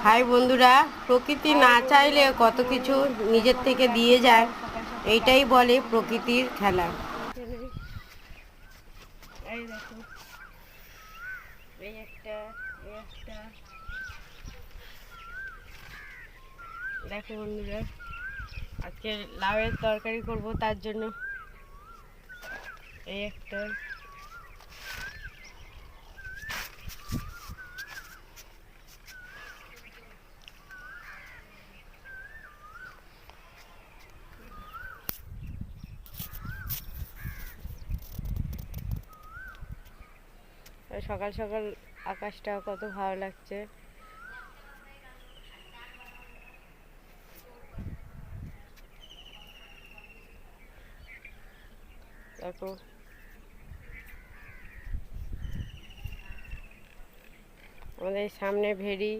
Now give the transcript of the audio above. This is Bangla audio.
হাই বন্ধুরা, প্রকৃতি না চাইলে কত কিছু নিজের থেকে দিয়ে যায়, এইটাই বলে প্রকৃতির খেলা। এই দেখো, এই একটা, দেখো বন্ধুরা, আজকে লাউয়ের তরকারি করব, তার জন্য এই একটা, সকাল সকাল আকাশটা কত ভালো লাগছে। দেখো, আমাদের সামনে ভেড়ি,